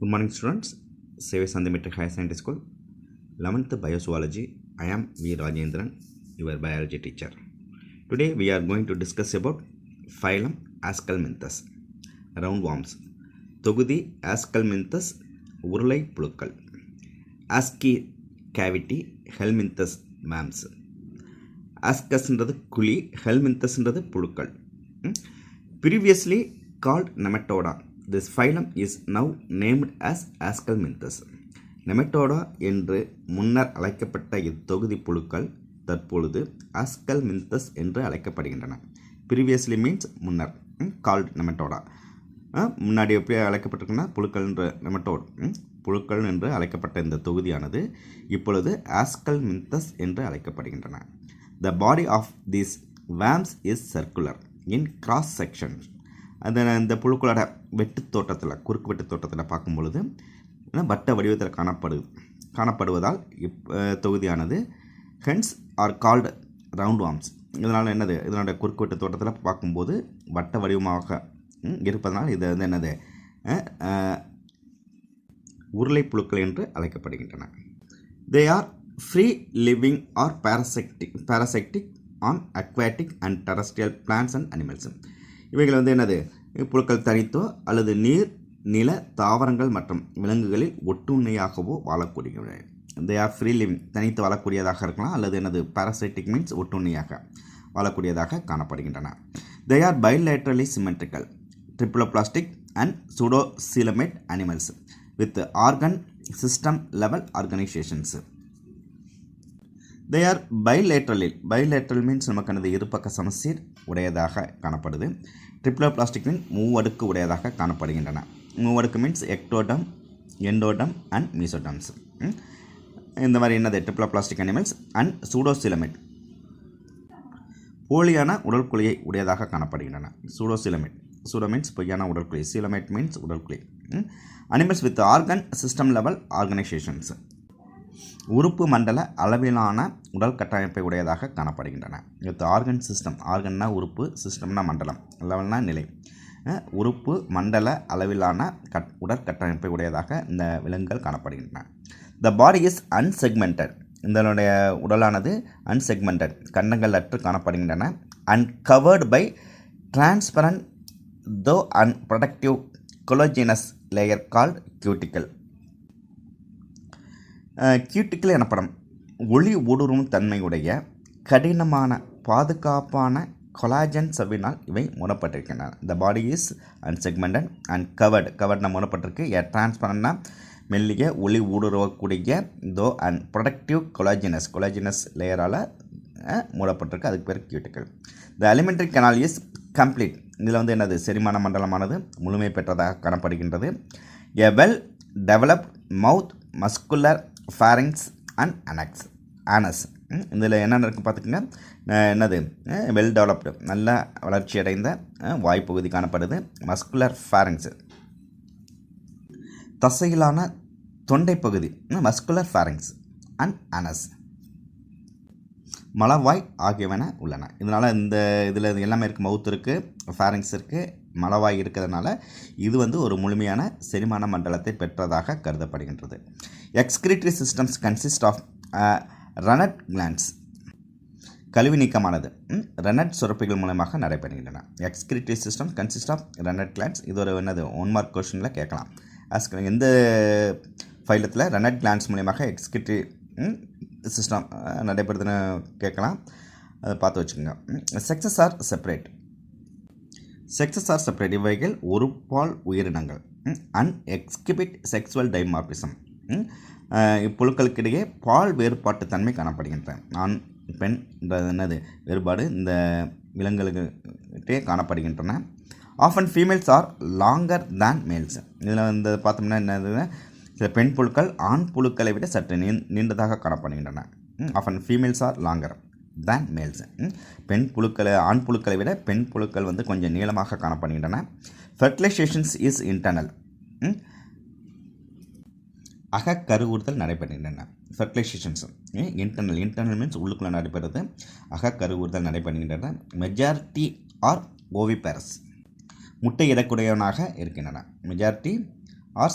Good morning, students. Seva Sandhi Metric Higher Scientist School, 11th Biozoology. I am V. Rajendran, your biology teacher. Today we are going to discuss about phylum Ascalminthus, roundworms. தொகுதி Ascalminthus உருளை புழுக்கள். Asci cavity Helminthus worms. Ascusன்றது குழி, Helminthusன்றது புழுக்கள். Previously called Nematoda. This phylum is now named as Ascalminthus. Nematoda என்று முன்னர் அழைக்கப்பட்ட இத்தொகுதி புழுக்கள் தற்பொழுது Ascalminthus என்று அழைக்கப்படுகின்றன. Previously means முன்னர், called Nematoda. முன்னாடி எப்படி அழைக்கப்பட்டிருக்குன்னா புழுக்கள் என்ற புழுக்கள் என்று அழைக்கப்பட்ட இந்த தொகுதியானது இப்பொழுது Ascalminthus என்று அழைக்கப்படுகின்றன. The body of these worms is circular in cross section. அந்த புழுக்களோட வெட்டு தோட்டத்தில், குறுக்கு வெட்டு தோட்டத்தில் பார்க்கும் பொழுது வட்ட வடிவத்தில் காணப்படுவதால் தொகுதியானது hence are called round worms. இதனால் என்னது, இதனுடைய குறுக்கு வெட்டு தோட்டத்தில் பார்க்கும்போது வட்ட வடிவமாக இருப்பதனால் இது வந்து என்னது உருளை புழுக்கள் என்று அழைக்கப்படுகின்றன. They are free living R parasitic on aquatic and terrestrial plants and animals. இவைகள் வந்து என்னது, புழுக்கள் தனித்தோ அல்லது நீர் நில தாவரங்கள் மற்றும் விலங்குகளில் ஒட்டுண்ணியாகவோ வாழக்கூடியவை. தே ஆர் ஃப்ரீ லிவிங், தனித்து வாழக்கூடியதாக இருக்கலாம், அல்லது என்னது parasitic மீன்ஸ் ஒட்டுண்ணியாக வாழக்கூடியதாக காணப்படுகின்றன. They are bilaterally symmetrical, triploplastic and pseudocoelomate animals with organ system level organizations. They are bilateral means நமக்கு இருபக்க சமச்சீர் உடையதாக காணப்படுது. ட்ரிப்ளோபிளாஸ்டிக் மீன் மூவடுக்கு உடையதாக காணப்படுகின்றன. மூவடுக்கு மீன்ஸ் எக்டோடம், எண்டோடம் அண்ட் மீசோடம்ஸ். இந்த மாதிரி என்னது ட்ரிப்ளோபிளாஸ்டிக் அனிமல்ஸ் அண்ட் சூடோசிலமேட் போலியான உடற்குழியை உடையதாக காணப்படுகின்றன. சூடோசிலமேட், சூடோ மீன்ஸ் பொய்யான உடற்குழி, சிலமேட் மீன்ஸ் உடற்குழி. Animals with organ system level organisations, உறுப்பு மண்டல அளவிலான உடல் கட்டமைப்பை உடையதாக காணப்படுகின்றன. வித் ஆர்கன் சிஸ்டம், ஆர்கன்னா உறுப்பு, சிஸ்டம்னா மண்டலம், லெவல்னா நிலை. உறுப்பு மண்டல அளவிலான உடற்கட்டமைப்பை உடையதாக இந்த விலங்குகள் காணப்படுகின்றன. த பாடி இஸ் அன்செக்மெண்டட், இதனுடைய உடலானது அன்செக்மெண்டட், கண்டங்கள் அற்று காணப்படுகின்றன. And covered by transparent tough unproductive collagenous layer called cuticle. Cuticle எனப்படும் ஒளி ஊடுருவும் தன்மையுடைய கடினமான பாதுகாப்பான கொலாஜன் சவ்வினால் இவை மூடப்பட்டிருக்கின்றன. The body is unsegmented and கவர்ட்னா மூடப்பட்டிருக்கு. டிரான்ஸ்பரண்ட்னா மெல்லிய ஒளி ஊடுருவக்கூடிய தோ அண்ட் ப்ரொடக்டிவ் கொலாஜினஸ் லேயரால் மூடப்பட்டிருக்கு, அதுக்கு பேர் cuticle. The alimentary canal is complete, இதில் வந்து என்னது செரிமான மண்டலமானது முழுமை பெற்றதாக காணப்படுகின்றது. A well developed mouth, muscular pharynx and anus. இதில் என்னென்ன இருக்குது பார்த்துக்குங்க. என்னது வெல் டெவலப்டு, நல்ல வளர்ச்சி அடைந்த வாய்ப்பகுதி காணப்படுது. மஸ்குலர் pharynx தசையிலான தொண்டை பகுதி, மஸ்குலர் pharynx அண்ட் ஆனஸ் மலவாய் ஆகியவன உள்ளன. இதனால் இந்த இதில் எல்லாமே இருக்குது, மவுத் இருக்குது, pharynx இருக்குது, மலவாய் இருக்கிறதுனால இது வந்து ஒரு முழுமையான செரிமான மண்டலத்தை பெற்றதாக கருதப்படுகின்றது. Excretory systems consist of renette glands, கழிவு நீக்கமானது ரனட் சுரப்பிகள் மூலமாக நடைபெறுகின்றன. Excretory system consist of renette glands, இது ஒரு என்னது 1 மார்க் கொஸ்டினில் கேட்கலாம். எந்த ஃபைலத்தில் ரனட் கிளாண்ட்ஸ் மூலமாக எக்ஸ்கிரிட்டரி சிஸ்டம் நடைபெறுதுன்னு கேட்கலாம், அதை பார்த்து வச்சுக்கோங்க. செக்ஸஸ் ஆர் செப்பரேட், இவைகள் ஒரு பால் உயிரினங்கள். அண்ட் எக்ஸ்கிபிட் செக்ஸுவல் டைமார்பிசம், இப்புழுக்களுக்கிடையே பால் வேறுபாட்டு தன்மை காணப்படுகின்றன. ஆண் பெண் என்னது வேறுபாடு இந்த விலங்குகளுக்கிட்டே காணப்படுகின்றன. Often females are longer than males, இதில் வந்து பார்த்தோம்னா என்னது சில பெண் புழுக்கள் ஆண் புழுக்களை விட சற்று நீண்டதாக காணப்படுகின்றன. Often females are longer than males, ஆண் புழுக்களை விட பெண் புழுக்கள் வந்து கொஞ்சம் நீளமாக காணப்படுகின்றன. ஃபெர்டிலைசேஷன்ஸ் இஸ் இன்டர்னல், அகக்கருவுறுதல் நடைபெறுகின்றன. ஃபெர்டிலைசேஷன்ஸ் இன்டர்னல் மீன்ஸ் உள்ளுக்குள்ளே நடைபெறுது, அகக்கருவுறுதல் நடைபெறுகின்றன. மெஜாரிட்டி ஆர் ஓவிபேரஸ், முட்டை இடக்கூடியவனாக இருக்கின்றன. Majority R